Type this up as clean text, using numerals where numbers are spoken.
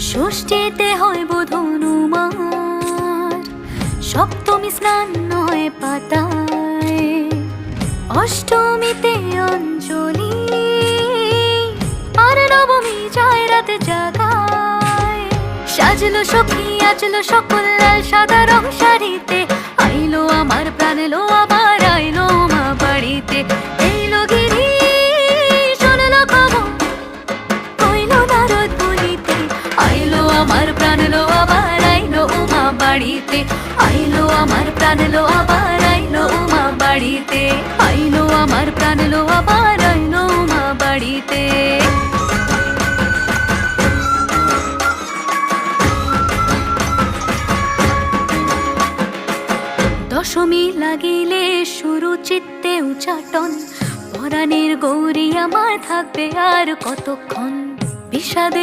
ষষ্ঠীতে হয় বোধনুমার, সপ্তমী স্নান নয় পাতায়, অষ্টমীতে অঞ্জলি, আর নবমী যায় রাতে জাগায়। সাজলো সখী আজলো সকল লাল সাদা রং শাড়িতে, আইলো আমার প্রাণ লো আবার আইলো মা বাড়িতে। এইলো গিরি শোনলো খবর, কইলো নারদ বলিতে, আইলো আমার প্রাণ লো আবার আইলো উমা বাড়িতে। আইলো আমার প্রাণ লো আবার আইলো উমা বাড়িতে। আইলো আমার প্রাণ লো আবার আইলো উমা বাড়িতে। দশমী লাগিলে শুরু চিত্তে উচাটন, পরাণের গৌরী আমার থাকবে আর কতক্ষণ। বিষাদের